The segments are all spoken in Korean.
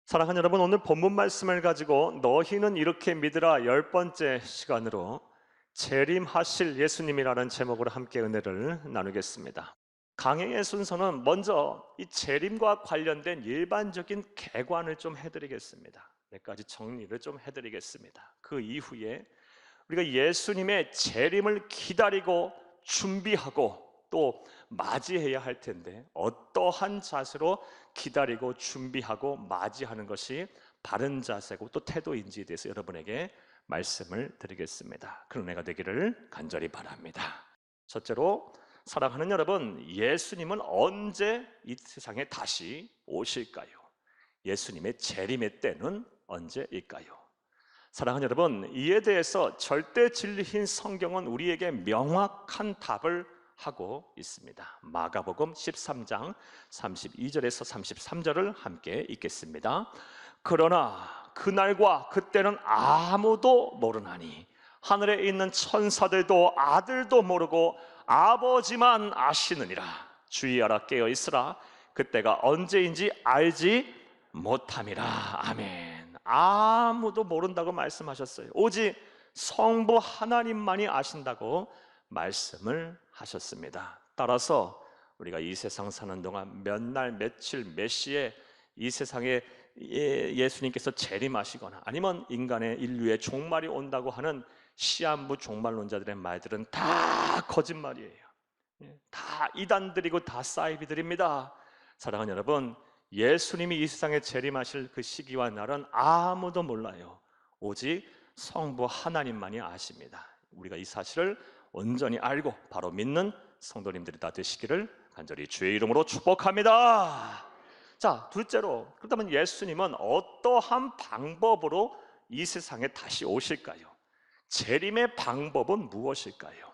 사랑하는 여러분, 오늘 본문 말씀을 가지고 너희는 이렇게 믿으라 10번째 시간으로 재림하실 예수님이라는 제목으로 함께 은혜를 나누겠습니다. 강행의 순서는 먼저 이 재림과 관련된 일반적인 개관을 좀 해드리겠습니다. 몇 가지 정리를 좀 해드리겠습니다. 그 이후에 우리가 예수님의 재림을 기다리고 준비하고 또 맞이해야 할 텐데 어떠한 자세로 기다리고 준비하고 맞이하는 것이 바른 자세고 또 태도인지에 대해서 여러분에게 말씀을 드리겠습니다. 그런 은혜가 되기를 간절히 바랍니다. 첫째로, 사랑하는 여러분, 예수님은 언제 이 세상에 다시 오실까요? 예수님의 재림의 때는 언제일까요? 사랑하는 여러분, 이에 대해서 절대 진리인 성경은 우리에게 명확한 답을 하고 있습니다. 마가복음 13장 32절에서 33절을 함께 읽겠습니다. 그러나 그날과 그때는 아무도 모르나니 하늘에 있는 천사들도 아들도 모르고 아버지만 아시느니라. 주의하라, 깨어 있으라. 그때가 언제인지 알지 못함이라. 아멘. 아무도 모른다고 말씀하셨어요. 오직 성부 하나님만이 아신다고 말씀을 하셨습니다. 따라서 우리가 이 세상 사는 동안 몇 날, 며칠, 몇 시에 이 세상에 예수님께서 재림하시거나 아니면 인간의 인류의 종말이 온다고 하는 시한부 종말론자들의 말들은 다 거짓말이에요. 다 이단들이고 다 사이비들입니다. 사랑하는 여러분, 예수님이 이 세상에 재림하실 그 시기와 날은 아무도 몰라요. 오직 성부 하나님만이 아십니다. 우리가 이 사실을 온전히 알고 바로 믿는 성도님들이 다 되시기를 간절히 주의 이름으로 축복합니다. 자, 둘째로, 그렇다면 예수님은 어떠한 방법으로 이 세상에 다시 오실까요? 재림의 방법은 무엇일까요?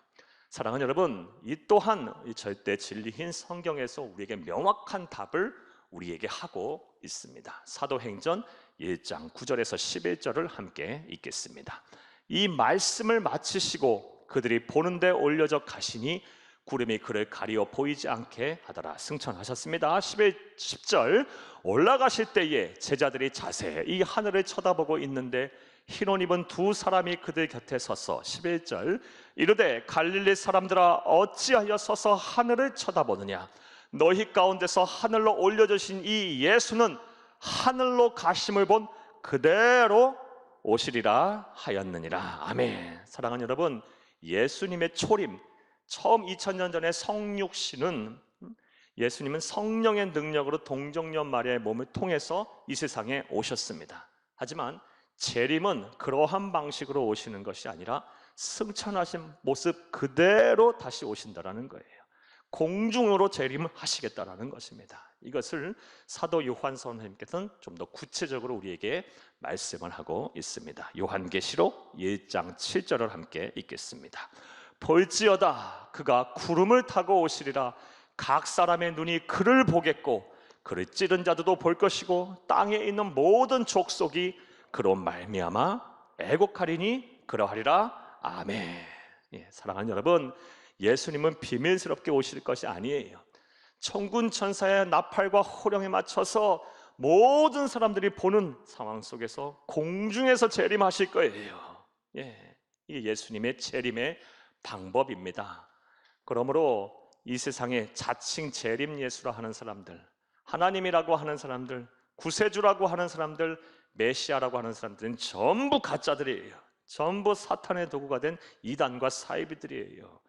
사랑하는 여러분, 이 또한 절대 진리인 성경에서 우리에게 명확한 답을 우리에게 하고 있습니다. 사도행전 1장 9절에서 11절을 함께 읽겠습니다. 이 말씀을 마치시고 그들이 보는데 올려져 가시니 구름이 그를 가리어 보이지 않게 하더라. 승천하셨습니다. 10절, 올라가실 때에 제자들이 자세히 하늘을 쳐다보고 있는데 흰 옷 입은 두 사람이 그들 곁에 서서 11절, 이르되 갈릴리 사람들아 어찌하여 서서 하늘을 쳐다보느냐? 너희 가운데서 하늘로 올려주신 이 예수는 하늘로 가심을 본 그대로 오시리라 하였느니라. 아멘. 사랑하는 여러분, 예수님의 초림, 처음 2000년 전에 성육신은 예수님은 성령의 능력으로 동정녀 마리아의 몸을 통해서 이 세상에 오셨습니다. 하지만 재림은 그러한 방식으로 오시는 것이 아니라 승천하신 모습 그대로 다시 오신다라는 거예요. 공중으로 재림을 하시겠다라는 것입니다. 이것을 사도 요한 선생님께서는 좀 더 구체적으로 우리에게 말씀을 하고 있습니다. 요한계시록 1장 7절을 함께 읽겠습니다. 볼지어다 그가 구름을 타고 오시리라. 각 사람의 눈이 그를 보겠고 그를 찌른 자들도 볼 것이고 땅에 있는 모든 족속이 그로 말미암아 애곡하리니 그러하리라. 아멘. 사랑하는 여러분, 예수님은 비밀스럽게 오실 것이 아니에요. 천군 천사의 나팔과 호령에 맞춰서 모든 사람들이 보는 상황 속에서 공중에서 재림하실 거예요. 이게 예수님의 재림의 방법입니다. 그러므로 이 세상에 자칭 재림 예수라 하는 사람들, 하나님이라고 하는 사람들, 구세주라고 하는 사람들, 메시아라고 하는 사람들은 전부 가짜들이에요. 전부 사탄의 도구가 된 이단과 사이비들이에요.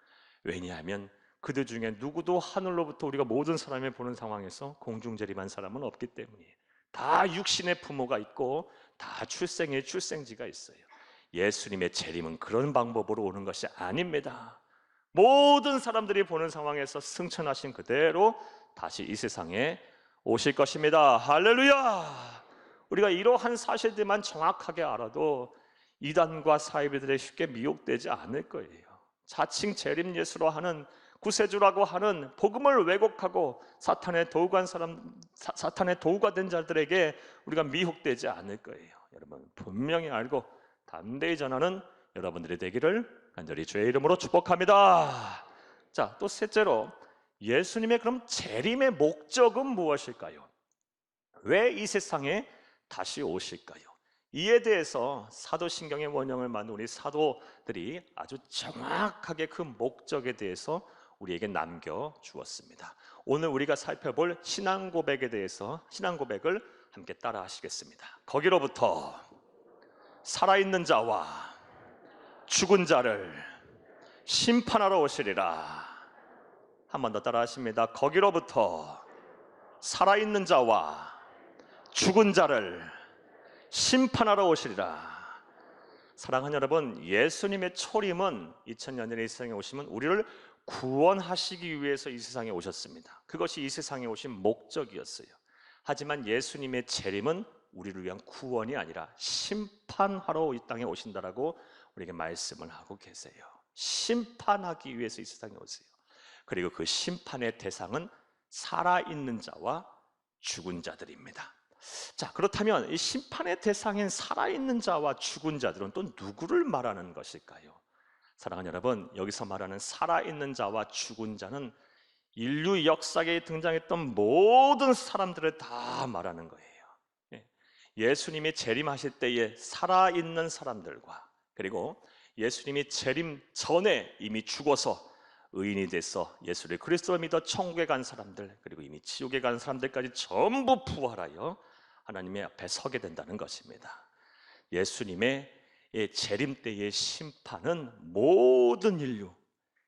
왜냐하면 그들 중에 누구도 하늘로부터 우리가 모든 사람을 보는 상황에서 공중재림한 사람은 없기 때문이에요. 다 육신의 부모가 있고 다 출생의 출생지가 있어요. 예수님의 재림은 그런 방법으로 오는 것이 아닙니다. 모든 사람들이 보는 상황에서 승천하신 그대로 다시 이 세상에 오실 것입니다. 할렐루야! 우리가 이러한 사실들만 정확하게 알아도 이단과 사이비들에 쉽게 미혹되지 않을 거예요. 자칭 재림 예수로 하는 구세주라고 하는 복음을 왜곡하고 사탄의 도구가 된 자들에게 우리가 미혹되지 않을 거예요. 여러분 분명히 알고 담대히 전하는 여러분들이 되기를 간절히 주의 이름으로 축복합니다. 자, 또 셋째로, 예수님의 그럼 재림의 목적은 무엇일까요? 왜 이 세상에 다시 오실까요? 이에 대해서 사도신경의 원형을 만든 우리 사도들이 아주 정확하게 그 목적에 대해서 우리에게 남겨주었습니다. 오늘 우리가 살펴볼 신앙 고백에 대해서 신앙 고백을 함께 따라 하시겠습니다. 거기로부터 살아있는 자와 죽은 자를 심판하러 오시리라. 한 번 더 따라 하십니다. 거기로부터 살아있는 자와 죽은 자를 심판하러 오시리라. 사랑하는 여러분, 예수님의 초림은 2000년 전에 이 세상에 오시면 우리를 구원하시기 위해서 이 세상에 오셨습니다. 그것이 이 세상에 오신 목적이었어요. 하지만 예수님의 재림은 우리를 위한 구원이 아니라 심판하러 이 땅에 오신다라고 우리에게 말씀을 하고 계세요. 심판하기 위해서 이 세상에 오세요. 그리고 그 심판의 대상은 살아있는 자와 죽은 자들입니다. 자, 그렇다면 이 심판의 대상인 살아있는 자와 죽은 자들은 또 누구를 말하는 것일까요? 사랑하는 여러분, 여기서 말하는 살아있는 자와 죽은 자는 인류 역사에 등장했던 모든 사람들을 다 말하는 거예요. 예수님이 재림하실 때에 살아있는 사람들과, 그리고 예수님이 재림 전에 이미 죽어서 의인이 돼서 예수를 그리스도로 믿어 천국에 간 사람들, 그리고 이미 지옥에 간 사람들까지 전부 부활하여 하나님의 앞에 서게 된다는 것입니다. 예수님의 재림 때의 심판은 모든 인류,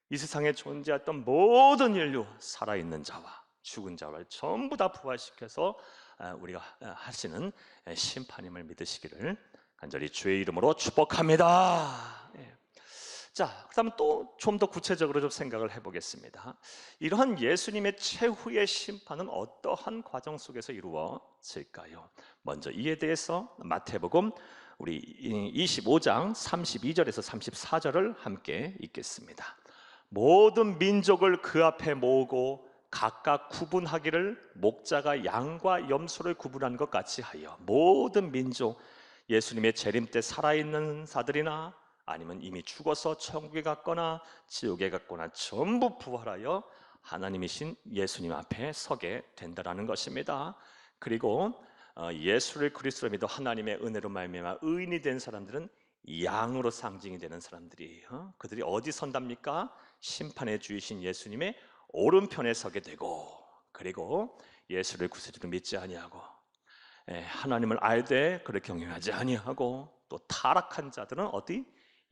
이 세상에 존재했던 모든 인류, 살아있는 자와 죽은 자를 전부 다 부활시켜서 우리가 하시는 심판임을 믿으시기를 간절히 주의 이름으로 축복합니다. 자, 그다음 또 좀 더 구체적으로 좀 생각을 해보겠습니다. 이러한 예수님의 최후의 심판은 어떠한 과정 속에서 이루어질까요? 먼저 이에 대해서 마태복음 우리 25장 32절에서 34절을 함께 읽겠습니다. 모든 민족을 그 앞에 모으고 각각 구분하기를 목자가 양과 염소를 구분한 것 같이 하여, 모든 민족, 예수님의 재림 때 살아있는 자들이나 아니면 이미 죽어서 천국에 갔거나 지옥에 갔거나 전부 부활하여 하나님이신 예수님 앞에 서게 된다는 것입니다. 그리고 예수를 그리스도로 믿어 하나님의 은혜로 말미암아 의인이 된 사람들은 양으로 상징이 되는 사람들이에요. 그들이 어디 선답니까? 심판의 주이신 예수님의 오른편에 서게 되고, 그리고 예수를 구세주로 믿지 아니하고 하나님을 알되 그를 경외하지 아니하고, 또 타락한 자들은 어디?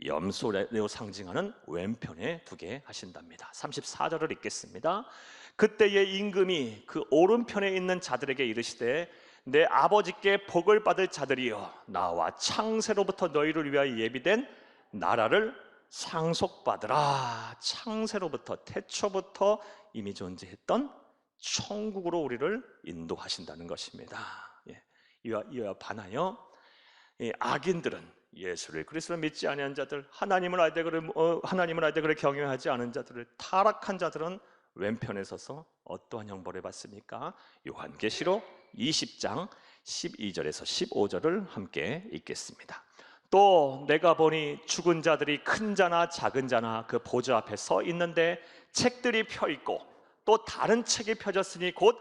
염소로 상징하는 왼편에 두게 하신답니다. 34절을 읽겠습니다. 그때의 임금이 그 오른편에 있는 자들에게 이르시되, 내 아버지께 복을 받을 자들이여, 나와 창세로부터 너희를 위하여 예비된 나라를 상속받으라. 창세로부터, 태초부터 이미 존재했던 천국으로 우리를 인도하신다는 것입니다. 이와 반하여 악인들은, 예수를 그리스도를 믿지 아니한 자들, 하나님을 알되 그를 경외하지 않은 자들을, 타락한 자들은 왼편에 서서 어떠한 형벌을 받습니까? 요한계시록 20장 12절에서 15절을 함께 읽겠습니다. 또 내가 보니 죽은 자들이 큰 자나 작은 자나 그 보좌 앞에 서 있는데 책들이 펴 있고 또 다른 책이 펴졌으니 곧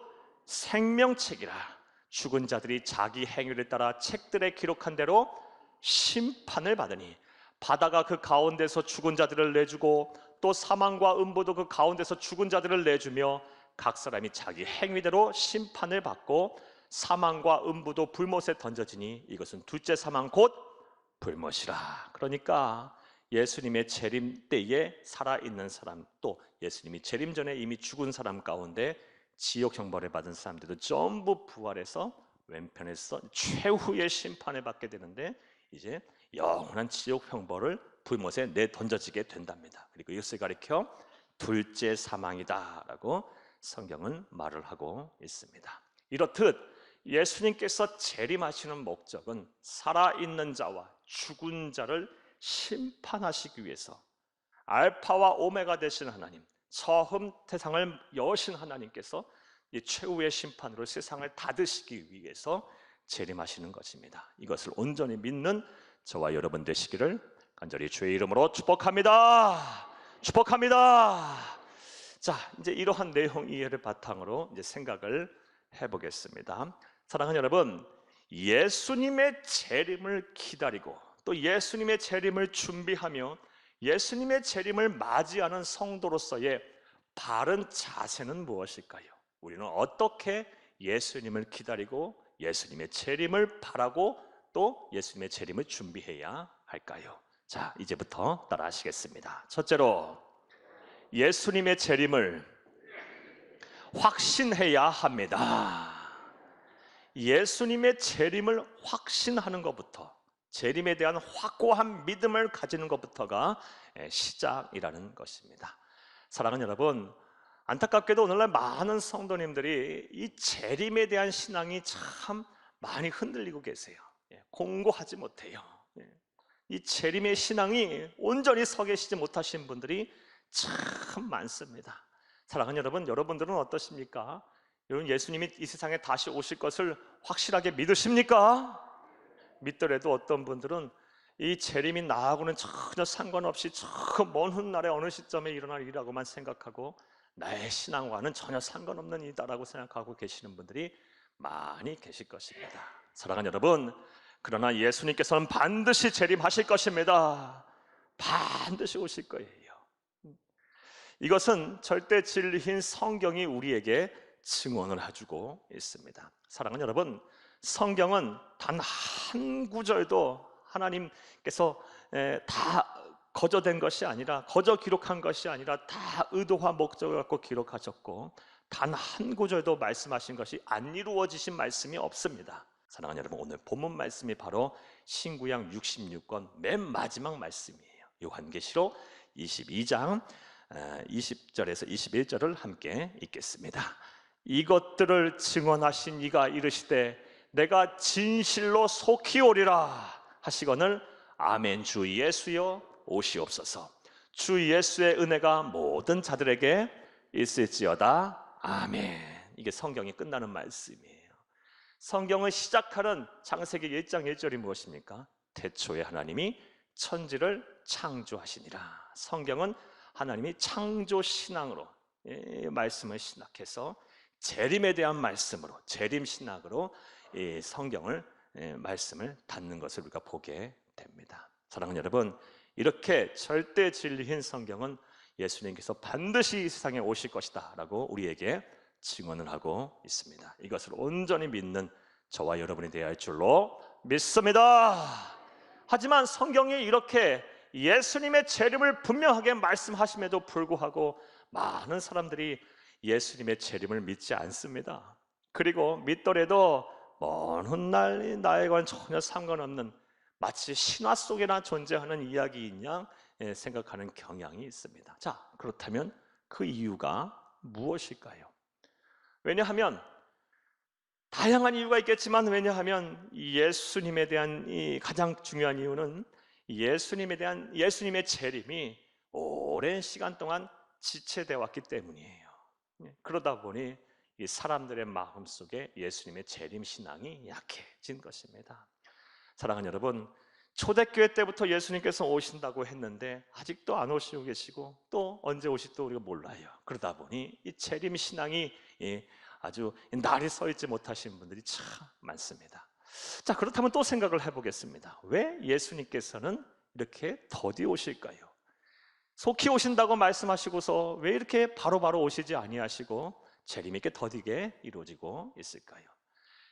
생명책이라. 죽은 자들이 자기 행위를 따라 책들에 기록한 대로 심판을 받으니, 바다가 그 가운데서 죽은 자들을 내주고 또 사망과 음부도 그 가운데서 죽은 자들을 내주며 각 사람이 자기 행위대로 심판을 받고 사망과 음부도 불못에 던져지니 이것은 둘째 사망 곧 불못이라. 그러니까 예수님의 재림 때에 살아있는 사람, 또 예수님이 재림 전에 이미 죽은 사람 가운데 지옥 형벌을 받은 사람들도 전부 부활해서 왼편에서 최후의 심판을 받게 되는데, 이제 영원한 지옥 형벌을 불못에 내던져지게 된답니다. 그리고 이것을 가리켜 둘째 사망이다라고 성경은 말을 하고 있습니다. 이렇듯 예수님께서 재림하시는 목적은 살아있는 자와 죽은 자를 심판하시기 위해서, 알파와 오메가 되신 하나님, 처음 세상을 여신 하나님께서 이 최후의 심판으로 세상을 닫으시기 위해서 재림하시는 것입니다. 이것을 온전히 믿는 저와 여러분 되시기를 간절히 주의 이름으로 축복합니다. 축복합니다. 자, 이제 이러한 내용 이해를 바탕으로 이제 생각을 해보겠습니다. 사랑하는 여러분, 예수님의 재림을 기다리고 또 예수님의 재림을 준비하며 예수님의 재림을 맞이하는 성도로서의 바른 자세는 무엇일까요? 우리는 어떻게 예수님을 기다리고 예수님의 재림을 바라고 또 예수님의 재림을 준비해야 할까요? 자, 이제부터 따라 하시겠습니다. 첫째로, 예수님의 재림을 확신해야 합니다. 예수님의 재림을 확신하는 것부터, 재림에 대한 확고한 믿음을 가지는 것부터가 시작이라는 것입니다. 사랑하는 여러분, 안타깝게도 오늘날 많은 성도님들이 이 재림에 대한 신앙이 참 많이 흔들리고 계세요. 공고하지 못해요. 이 재림의 신앙이 온전히 서 계시지 못하신 분들이 참 많습니다. 사랑하는 여러분, 여러분들은 어떠십니까? 여러분, 예수님이 이 세상에 다시 오실 것을 확실하게 믿으십니까? 믿더라도 어떤 분들은 이 재림이 나하고는 전혀 상관없이 저 먼 훗날에 어느 시점에 일어날 일이라고만 생각하고 나의 신앙과는 전혀 상관없는 일이다라고 생각하고 계시는 분들이 많이 계실 것입니다. 사랑하는 여러분, 그러나 예수님께서는 반드시 재림하실 것입니다. 반드시 오실 거예요. 이것은 절대 진리인 성경이 우리에게 증언을 해주고 있습니다. 사랑하는 여러분, 성경은 단 한 구절도 하나님께서 다 거저된 것이 아니라, 거저 기록한 것이 아니라 다 의도와 목적을 갖고 기록하셨고 단 한 구절도 말씀하신 것이 안 이루어지신 말씀이 없습니다. 사랑하는 여러분, 오늘 본문 말씀이 바로 신구약 66권 맨 마지막 말씀이에요. 요한계시록 22장 20절에서 21절을 함께 읽겠습니다. 이것들을 증언하신 이가 이르시되 내가 진실로 속히 오리라 하시거늘 아멘. 주 예수여 오시옵소서. 주 예수의 은혜가 모든 자들에게 있을지어다. 아멘. 이게 성경이 끝나는 말씀이에요. 성경을 시작하는 창세기 1장 1절이 무엇입니까? 태초에 하나님이 천지를 창조하시니라. 성경은 하나님이 창조 신앙으로 말씀을 시작해서 재림에 대한 말씀으로, 재림 신학으로 이 성경을 말씀을 닫는 것을 우리가 보게 됩니다. 사랑하는 여러분, 이렇게 절대 진리인 성경은 예수님께서 반드시 이 세상에 오실 것이다 라고 우리에게 증언을 하고 있습니다. 이것을 온전히 믿는 저와 여러분이 되어야 할 줄로 믿습니다. 하지만 성경이 이렇게 예수님의 재림을 분명하게 말씀하심에도 불구하고 많은 사람들이 예수님의 재림을 믿지 않습니다. 그리고 믿더라도 먼 훗날 나에게는 전혀 상관없는 마치 신화 속에나 존재하는 이야기인 양 생각하는 경향이 있습니다. 자, 그렇다면 그 이유가 무엇일까요? 왜냐하면 다양한 이유가 있겠지만, 왜냐하면 예수님에 대한 이 가장 중요한 이유는 예수님의 재림이 오랜 시간 동안 지체되어 왔기 때문이에요. 그러다 보니 이 사람들의 마음속에 예수님의 재림 신앙이 약해진 것입니다. 사랑하는 여러분, 초대교회 때부터 예수님께서 오신다고 했는데 아직도 안 오시고 계시고 또 언제 오실지도 우리가 몰라요. 그러다 보니 이 재림 신앙이 아주 날이 서 있지 못하신 분들이 참 많습니다. 자, 그렇다면 또 생각을 해보겠습니다. 왜 예수님께서는 이렇게 더디 오실까요? 속히 오신다고 말씀하시고서 왜 이렇게 바로바로 오시지 아니하시고 재림이 이렇게 더디게 이루어지고 있을까요?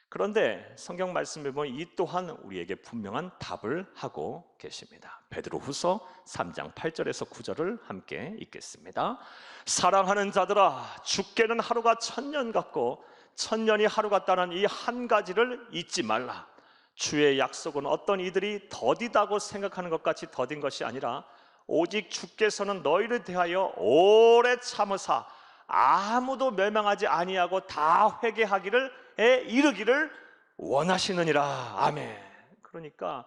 그런데 성경 말씀을 보면 이 또한 우리에게 분명한 답을 하고 계십니다. 베드로후서 3장 8절에서 9절을 함께 읽겠습니다. 사랑하는 자들아, 죽게는 하루가 1000년 같고 1000년이 하루 같다는 이 한 가지를 잊지 말라. 주의 약속은 어떤 이들이 더디다고 생각하는 것 같이 더딘 것이 아니라 오직 주께서는 너희를 대하여 오래 참으사 아무도 멸망하지 아니하고 다 회개하기를 이르기를 원하시느니라. 아멘. 그러니까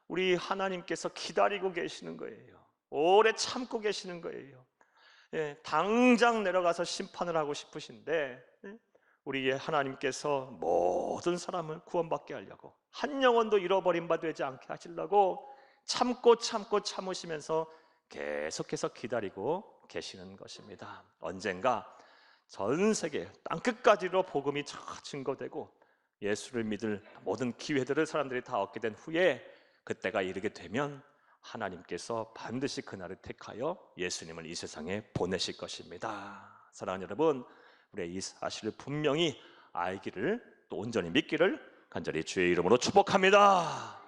우리 하나님께서 기다리고 계시는 거예요. 오래 참고 계시는 거예요. 당장 내려가서 심판을 하고 싶으신데 우리의 하나님께서 모든 사람을 구원받게 하려고, 한 영혼도 잃어버린 바 되지 않게 하시려고 참고 참으시면서 계속해서 기다리고 계시는 것입니다. 언젠가 전 세계 땅끝까지로 복음이 증거되고 예수를 믿을 모든 기회들을 사람들이 다 얻게 된 후에 그때가 이르게 되면 하나님께서 반드시 그날을 택하여 예수님을 이 세상에 보내실 것입니다. 사랑하는 여러분, 우리의 이 사실을 분명히 알기를 또 온전히 믿기를 간절히 주의 이름으로 축복합니다.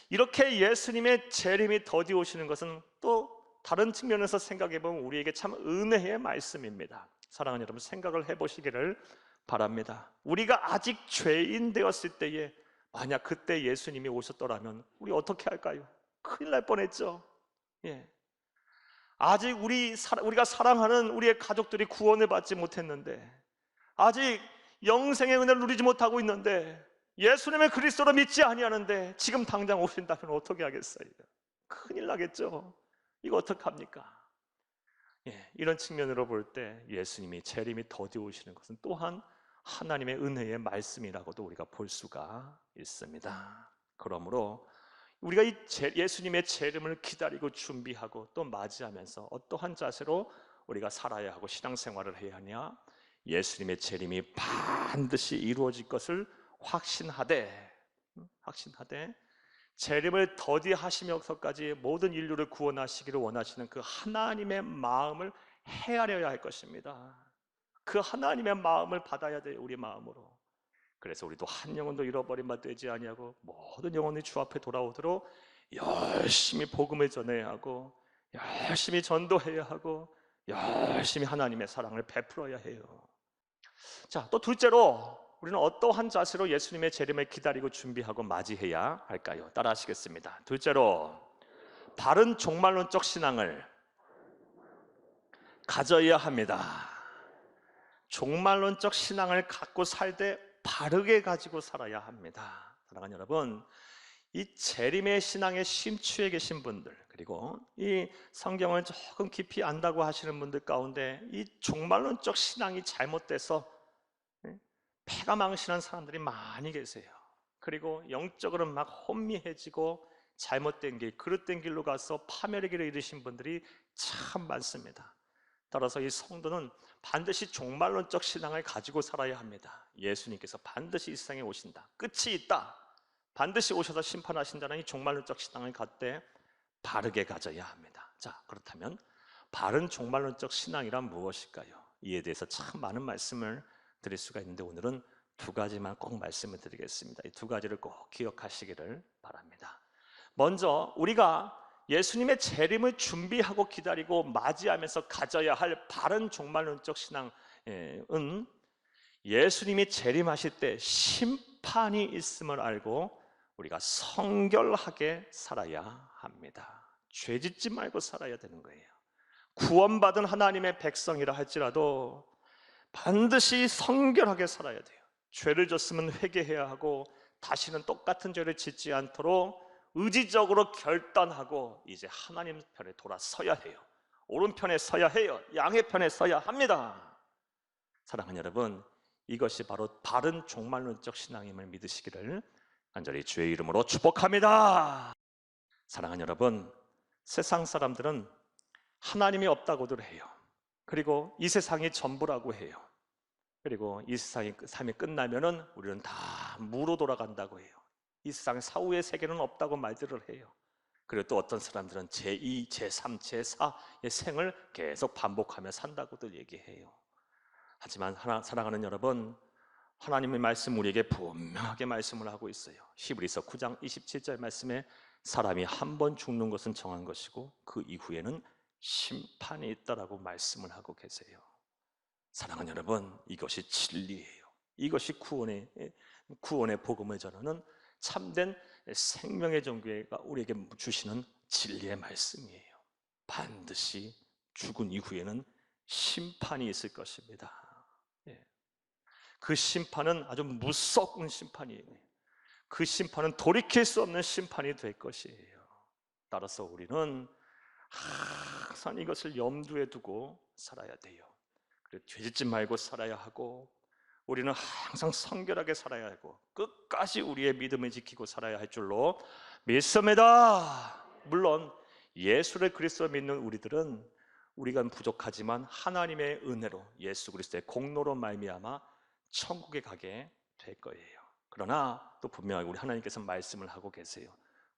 이렇게 예수님의 재림이 더디 오시는 것은 또 다른 측면에서 생각해 보면 우리에게 참 은혜의 말씀입니다. 사랑하는 여러분, 생각을 해보시기를 바랍니다. 우리가 아직 죄인 되었을 때에 만약 그때 예수님이 오셨더라면 우리 어떻게 할까요? 큰일 날 뻔했죠. 예. 아직 우리가 사랑하는 우리의 가족들이 구원을 받지 못했는데, 아직 영생의 은혜를 누리지 못하고 있는데, 예수님의 그리스도로 믿지 아니하는데 지금 당장 오신다면 어떻게 하겠어요? 큰일 나겠죠. 이거 어떡합니까? 예, 이런 측면으로 볼 때 예수님이 재림이 더디 오시는 것은 또한 하나님의 은혜의 말씀이라고도 우리가 볼 수가 있습니다. 그러므로 우리가 이 예수님의 재림을 기다리고 준비하고 또 맞이하면서 어떠한 자세로 우리가 살아야 하고 신앙생활을 해야 하냐? 예수님의 재림이 반드시 이루어질 것을 확신하되 재림을 더디하시면서까지 모든 인류를 구원하시기를 원하시는 그 하나님의 마음을 헤아려야 할 것입니다. 그 하나님의 마음을 받아야 돼요, 우리 마음으로. 그래서 우리도 한 영혼도 잃어버린 바 되지 아니하고 모든 영혼이 주 앞에 돌아오도록 열심히 복음을 전해야 하고 열심히 전도해야 하고 열심히 하나님의 사랑을 베풀어야 해요. 자, 또 둘째로 우리는 어떠한 자세로 예수님의 재림을 기다리고 준비하고 맞이해야 할까요? 따라 하시겠습니다. 둘째로, 바른 종말론적 신앙을 가져야 합니다. 종말론적 신앙을 갖고 살 때 바르게 가지고 살아야 합니다. 사랑하는 여러분, 이 재림의 신앙에 심취해 계신 분들, 그리고 이 성경을 조금 깊이 안다고 하시는 분들 가운데 이 종말론적 신앙이 잘못돼서 패가 망신한 사람들이 많이 계세요. 그리고 영적으로 막 혼미해지고 잘못된 길, 그릇된 길로 가서 파멸의 길을 잃으신 분들이 참 많습니다. 따라서 이 성도는 반드시 종말론적 신앙을 가지고 살아야 합니다. 예수님께서 반드시 이 세상에 오신다, 끝이 있다, 반드시 오셔서 심판하신다는 이 종말론적 신앙을 갖되 바르게 가져야 합니다. 자, 그렇다면 바른 종말론적 신앙이란 무엇일까요? 이에 대해서 참 많은 말씀을 드릴 수가 있는데 오늘은 두 가지만 꼭 말씀을 드리겠습니다. 이 두 가지를 꼭 기억하시기를 바랍니다. 먼저 우리가 예수님의 재림을 준비하고 기다리고 맞이하면서 가져야 할 바른 종말론적 신앙은 예수님이 재림하실 때 심판이 있음을 알고 우리가 성결하게 살아야 합니다. 죄짓지 말고 살아야 되는 거예요. 구원받은 하나님의 백성이라 할지라도 반드시 성결하게 살아야 돼요. 죄를 졌으면 회개해야 하고 다시는 똑같은 죄를 짓지 않도록 의지적으로 결단하고 이제 하나님 편에 돌아서야 해요. 오른편에 서야 해요. 양의 편에 서야 합니다. 사랑하는 여러분, 이것이 바로 바른 종말론적 신앙임을 믿으시기를 간절히 주의 이름으로 축복합니다. 사랑하는 여러분, 세상 사람들은 하나님이 없다고들 해요. 그리고 이 세상이 전부라고 해요. 그리고 이 세상의 삶이 끝나면은 우리는 다 무로 돌아간다고 해요. 이 세상 사후의 세계는 없다고 말들을 해요. 그리고 또 어떤 사람들은 제2, 제3, 제4의 생을 계속 반복하며 산다고들 얘기해요. 하지만 사랑하는 여러분, 하나님의 말씀 우리에게 분명하게 말씀을 하고 있어요. 히브리서 9장 27절 말씀에 사람이 한 번 죽는 것은 정한 것이고 그 이후에는 심판이 있다라고 말씀을 하고 계세요. 사랑하는 여러분, 이것이 진리예요. 이것이 구원의 복음을 전하는 참된 생명의 종교가 우리에게 주시는 진리의 말씀이에요. 반드시 죽은 이후에는 심판이 있을 것입니다. 그 심판은 아주 무서운 심판이에요. 그 심판은 돌이킬 수 없는 심판이 될 것이에요. 따라서 우리는 항상 이것을 염두에 두고 살아야 돼요. 그리고 죄짓지 말고 살아야 하고 우리는 항상 성결하게 살아야 하고 끝까지 우리의 믿음을 지키고 살아야 할 줄로 믿습니다. 물론 예수를 그리스도 믿는 우리들은 우리가 부족하지만 하나님의 은혜로 예수 그리스도의 공로로 말미암아 천국에 가게 될 거예요. 그러나 또 분명하게 우리 하나님께서 말씀을 하고 계세요.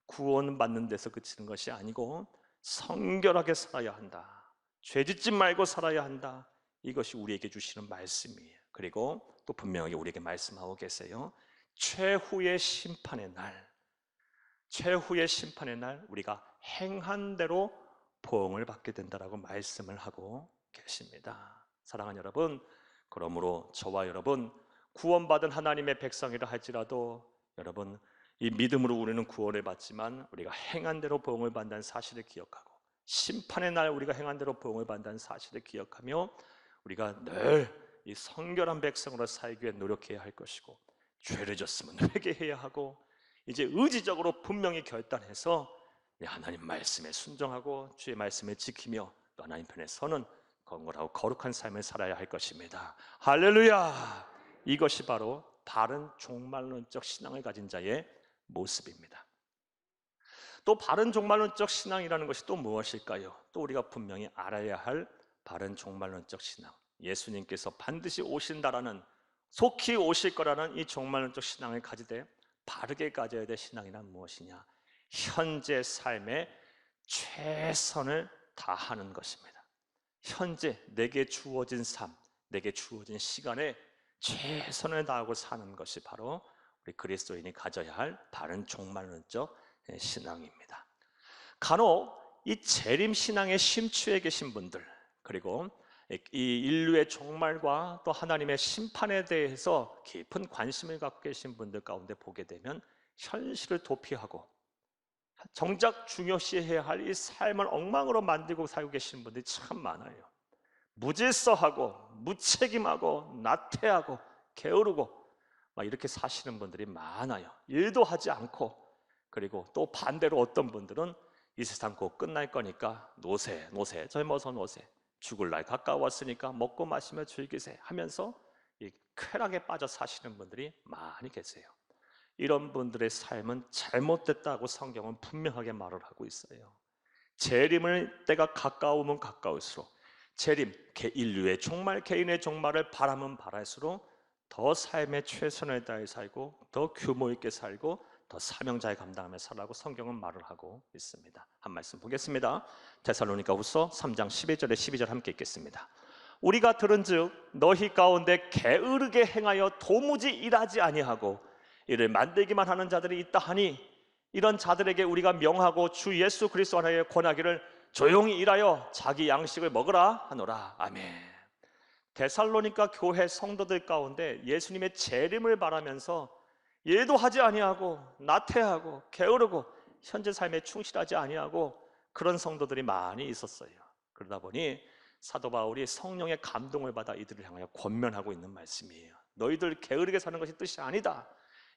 구원받는 데서 그치는 것이 아니고 성결하게 살아야 한다. 죄짓지 말고 살아야 한다. 이것이 우리에게 주시는 말씀이에요. 그리고 또 분명하게 우리에게 말씀하고 계세요. 최후의 심판의 날, 최후의 심판의 날 우리가 행한 대로 보응을 받게 된다라고 말씀을 하고 계십니다. 사랑하는 여러분, 그러므로 저와 여러분 구원받은 하나님의 백성이라 할지라도 여러분 이 믿음으로 우리는 구원을 받지만 우리가 행한 대로 보응을 받는다는 사실을 기억하고 심판의 날 우리가 행한 대로 보응을 받는다는 사실을 기억하며 우리가 늘 이 성결한 백성으로 살기 위해 노력해야 할 것이고 죄를 졌으면 회개해야 하고 이제 의지적으로 분명히 결단해서 하나님 말씀에 순종하고 주의 말씀을 지키며 또 하나님 편에 서는 건강하고 거룩한 삶을 살아야 할 것입니다. 할렐루야! 이것이 바로 바른 종말론적 신앙을 가진 자의 모습입니다. 또 바른 종말론적 신앙이라는 것이 또 무엇일까요? 또 우리가 분명히 알아야 할 바른 종말론적 신앙, 예수님께서 반드시 오신다라는, 속히 오실 거라는 이 종말론적 신앙을 가지되 바르게 가져야 될 신앙이란 무엇이냐? 현재 삶에 최선을 다하는 것입니다. 현재 내게 주어진 삶, 내게 주어진 시간에 최선을 다하고 사는 것이 바로 우리 그리스도인이 가져야 할 바른 종말론적 신앙입니다. 간혹 이 재림 신앙에 심취해 계신 분들, 그리고 이 인류의 종말과 또 하나님의 심판에 대해서 깊은 관심을 갖고 계신 분들 가운데 보게 되면 현실을 도피하고 정작 중요시해야 할 이 삶을 엉망으로 만들고 살고 계시는 분들이 참 많아요. 무질서하고 무책임하고 나태하고 게으르고 막 이렇게 사시는 분들이 많아요. 일도 하지 않고, 그리고 또 반대로 어떤 분들은 이 세상 곧 끝날 거니까 노세 젊어서 노세, 죽을 날 가까웠으니까 먹고 마시며 즐기세 하면서 이 쾌락에 빠져 사시는 분들이 많이 계세요. 이런 분들의 삶은 잘못됐다고 성경은 분명하게 말을 하고 있어요. 재림을 때가 가까우면 가까울수록 재림, 인류의 종말, 개인의 종말을 바라면 바랄수록 더 삶에 최선을 다해 살고 더 규모 있게 살고 더 사명자의 감당하며 살라고 성경은 말을 하고 있습니다. 한 말씀 보겠습니다. 데살로니가후서 3장 11절에 12절 함께 읽겠습니다. 우리가 들은즉 너희 가운데 게으르게 행하여 도무지 일하지 아니하고 이를 만들기만 하는 자들이 있다 하니 이런 자들에게 우리가 명하고 주 예수 그리스도 안에 권하기를 조용히 일하여 자기 양식을 먹으라 하노라. 아멘. 데살로니가 교회 성도들 가운데 예수님의 재림을 바라면서 일도 하지 아니하고 나태하고 게으르고 현재 삶에 충실하지 아니하고 그런 성도들이 많이 있었어요. 그러다 보니 사도 바울이 성령의 감동을 받아 이들을 향하여 권면하고 있는 말씀이에요. 너희들 게으르게 사는 것이 뜻이 아니다.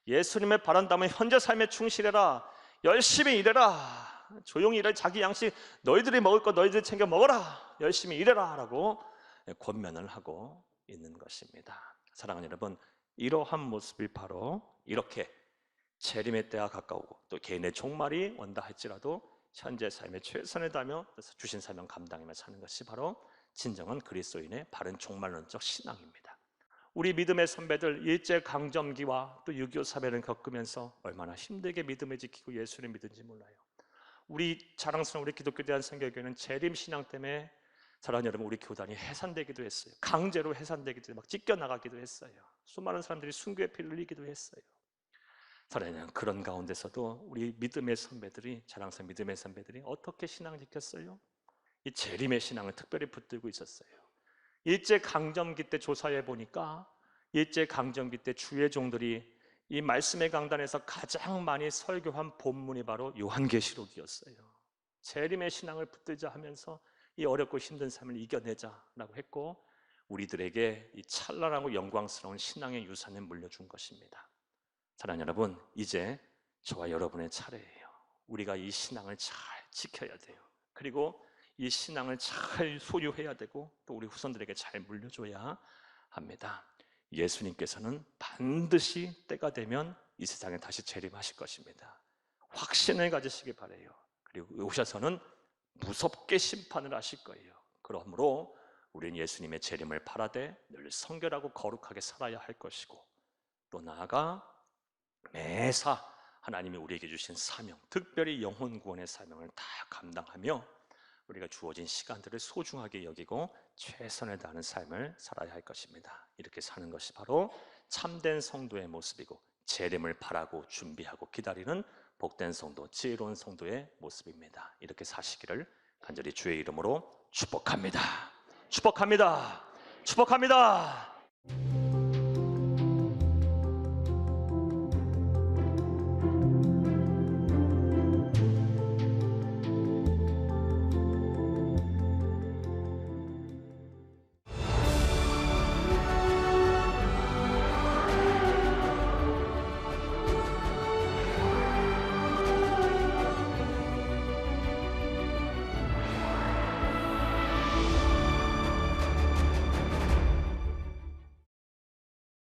예수님을 바란다면 현재 삶에 충실해라. 열심히 일해라. 조용히 일해. 자기 양식 너희들이 먹을 거 너희들이 챙겨 먹어라. 열심히 일해라 라고 권면을 하고 있는 것입니다. 사랑하는 여러분, 이러한 모습이 바로 이렇게 재림의 때가 가까우고 또 개인의 종말이 온다 할지라도 현재 삶에 최선을 다하며 주신 사명 감당하며 사는 것이 바로 진정한 그리스도인의 바른 종말론적 신앙입니다. 우리 믿음의 선배들 일제강점기와 또 6.25 사변을 겪으면서 얼마나 힘들게 믿음을 지키고 예수를 믿은지 몰라요. 우리 자랑스러운 우리 기독교 대한선교회는 재림신앙 때문에 사랑하는 여러분, 우리 교단이 해산되기도 했어요. 강제로 해산되기도 막 찢겨나가기도 했어요. 수많은 사람들이 순교의 피를 흘리기도 했어요. 사랑하는 여러분, 그런 가운데서도 우리 믿음의 선배들이, 자랑스러운 믿음의 선배들이 어떻게 신앙을 지켰어요? 이 재림의 신앙을 특별히 붙들고 있었어요. 일제강점기 때 조사해 보니까 일제강점기 때 주의 종들이 이 말씀의 강단에서 가장 많이 설교한 본문이 바로 요한계시록이었어요. 재림의 신앙을 붙들자 하면서 이 어렵고 힘든 삶을 이겨내자라고 했고 우리들에게 이 찬란하고 영광스러운 신앙의 유산을 물려준 것입니다. 사랑하는 여러분, 이제 저와 여러분의 차례예요. 우리가 이 신앙을 잘 지켜야 돼요. 그리고 이 신앙을 잘 소유해야 되고 또 우리 후손들에게 잘 물려줘야 합니다. 예수님께서는 반드시 때가 되면 이 세상에 다시 재림하실 것입니다. 확신을 가지시기 바라요. 그리고 오셔서는 무섭게 심판을 하실 거예요. 그러므로 우리는 예수님의 재림을 바라되 늘 성결하고 거룩하게 살아야 할 것이고 또 나아가 매사 하나님이 우리에게 주신 사명, 특별히 영혼 구원의 사명을 다 감당하며 우리가 주어진 시간들을 소중하게 여기고 최선을 다하는 삶을 살아야 할 것입니다. 이렇게 사는 것이 바로 참된 성도의 모습이고 재림을 바라고 준비하고 기다리는 복된 성도, 지혜로운 성도의 모습입니다. 이렇게 사시기를 간절히 주의 이름으로 축복합니다. 축복합니다. 축복합니다.